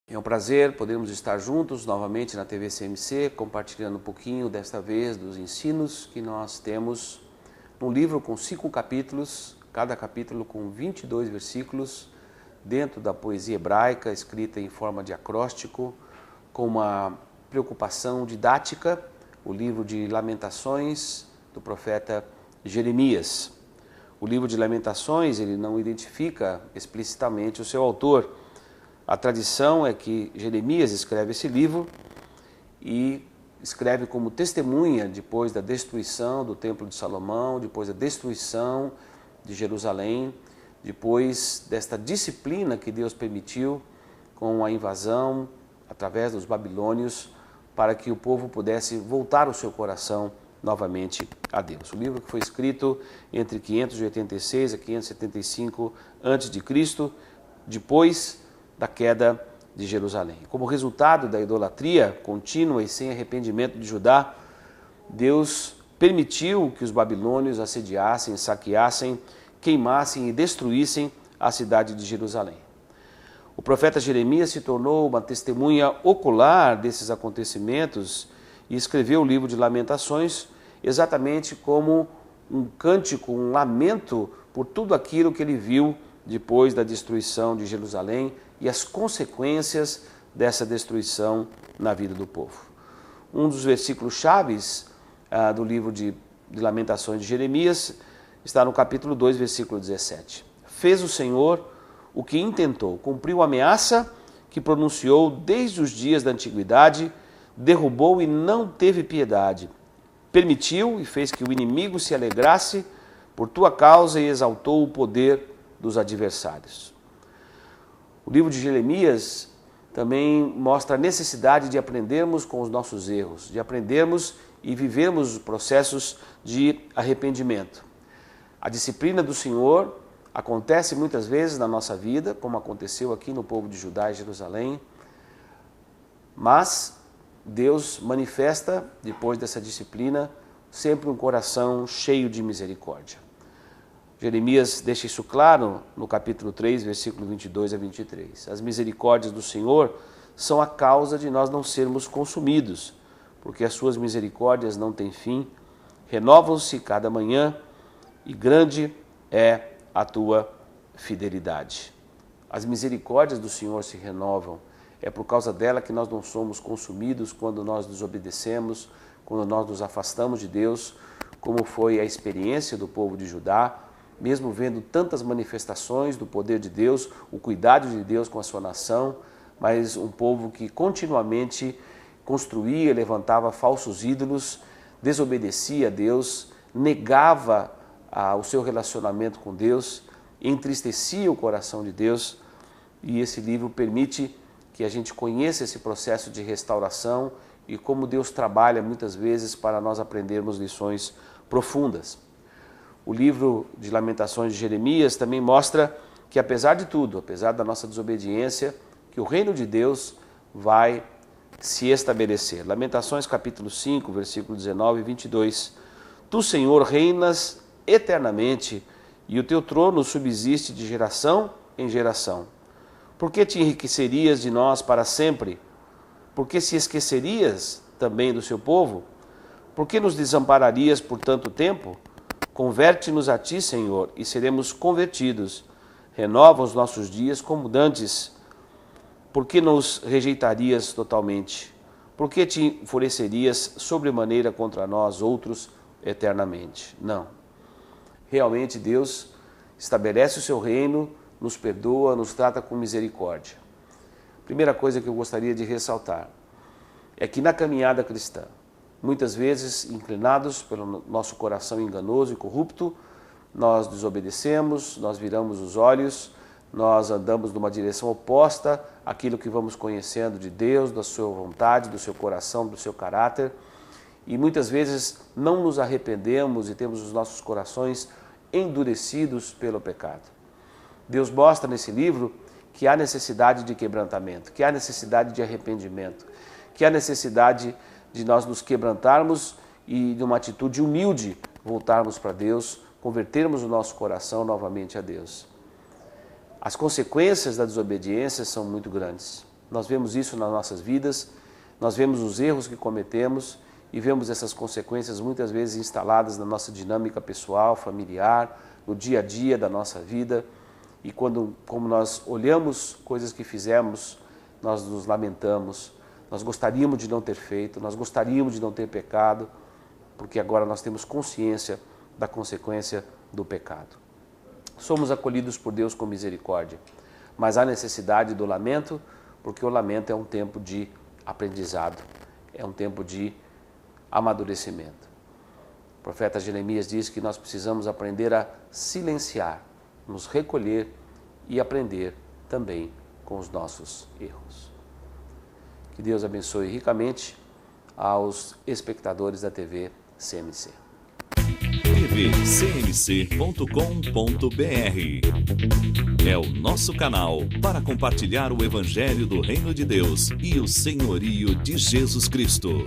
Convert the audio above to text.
É um prazer podermos estar juntos novamente na TV CMC, compartilhando um pouquinho desta vez dos ensinos que nós temos num livro com 5 capítulos, cada capítulo com 22 versículos, dentro da poesia hebraica, escrita em forma de acróstico, com uma preocupação didática, o livro de Lamentações do profeta Jeremias. O livro de Lamentações, ele não identifica explicitamente o seu autor. A tradição é que Jeremias escreve esse livro e escreve como testemunha depois da destruição do Templo de Salomão, depois da destruição de Jerusalém, depois desta disciplina que Deus permitiu com a invasão através dos babilônios para que o povo pudesse voltar o seu coração novamente a Deus. O livro que foi escrito entre 586 a 575 a.C., depois da queda de Jerusalém. Como resultado da idolatria contínua e sem arrependimento de Judá, Deus permitiu que os babilônios assediassem, saqueassem, queimassem e destruíssem a cidade de Jerusalém. O profeta Jeremias se tornou uma testemunha ocular desses acontecimentos e escreveu o livro de Lamentações exatamente como um cântico, um lamento por tudo aquilo que ele viu depois da destruição de Jerusalém e as consequências dessa destruição na vida do povo. Um dos versículos chaves do livro de Lamentações de Jeremias está no capítulo 2, versículo 17. Fez o Senhor o que intentou, cumpriu a ameaça que pronunciou desde os dias da antiguidade, derrubou e não teve piedade. Permitiu e fez que o inimigo se alegrasse por tua causa e exaltou o poder dos adversários. O livro de Jeremias também mostra a necessidade de aprendermos com os nossos erros, de aprendermos e vivermos processos de arrependimento. A disciplina do Senhor acontece muitas vezes na nossa vida, como aconteceu aqui no povo de Judá e Jerusalém, mas Deus manifesta, depois dessa disciplina, sempre um coração cheio de misericórdia. Jeremias deixa isso claro no capítulo 3, versículo 22 a 23. As misericórdias do Senhor são a causa de nós não sermos consumidos, porque as suas misericórdias não têm fim, renovam-se cada manhã e grande é a tua fidelidade. As misericórdias do Senhor se renovam. É por causa dela que nós não somos consumidos quando nós desobedecemos, quando nós nos afastamos de Deus, como foi a experiência do povo de Judá, mesmo vendo tantas manifestações do poder de Deus, o cuidado de Deus com a sua nação, mas um povo que continuamente construía e levantava falsos ídolos, desobedecia a Deus, negava o seu relacionamento com Deus, entristecia o coração de Deus, e esse livro permite que a gente conheça esse processo de restauração e como Deus trabalha muitas vezes para nós aprendermos lições profundas. O livro de Lamentações de Jeremias também mostra que, apesar de tudo, apesar da nossa desobediência, que o reino de Deus vai se estabelecer. Lamentações capítulo 5, versículo 19 e 22. Tu, Senhor, reinas eternamente e o teu trono subsiste de geração em geração. Por que te enriquecerias de nós para sempre? Por que se esquecerias também do seu povo? Por que nos desampararias por tanto tempo? Converte-nos a ti, Senhor, e seremos convertidos. Renova os nossos dias como dantes. Por que nos rejeitarias totalmente? Por que te enfurecerias sobremaneira contra nós outros eternamente? Não. Realmente Deus estabelece o seu reino, nos perdoa, nos trata com misericórdia. Primeira coisa que eu gostaria de ressaltar é que na caminhada cristã, muitas vezes inclinados pelo nosso coração enganoso e corrupto, nós desobedecemos, nós viramos os olhos, nós andamos numa direção oposta àquilo que vamos conhecendo de Deus, da sua vontade, do seu coração, do seu caráter, e muitas vezes não nos arrependemos e temos os nossos corações endurecidos pelo pecado. Deus mostra nesse livro que há necessidade de quebrantamento, que há necessidade de arrependimento, que há necessidade de nós nos quebrantarmos e, de uma atitude humilde, voltarmos para Deus, convertermos o nosso coração novamente a Deus. As consequências da desobediência são muito grandes. Nós vemos isso nas nossas vidas, nós vemos os erros que cometemos e vemos essas consequências muitas vezes instaladas na nossa dinâmica pessoal, familiar, no dia a dia da nossa vida. E como nós olhamos coisas que fizemos, nós nos lamentamos, nós gostaríamos de não ter feito, nós gostaríamos de não ter pecado, porque agora nós temos consciência da consequência do pecado. Somos acolhidos por Deus com misericórdia, mas há necessidade do lamento, porque o lamento é um tempo de aprendizado, é um tempo de amadurecimento. O profeta Jeremias diz que nós precisamos aprender a silenciar, nos recolher e aprender também com os nossos erros. Que Deus abençoe ricamente aos espectadores da TV CMC. tvcmc.com.br é o nosso canal para compartilhar o Evangelho do Reino de Deus e o senhorio de Jesus Cristo.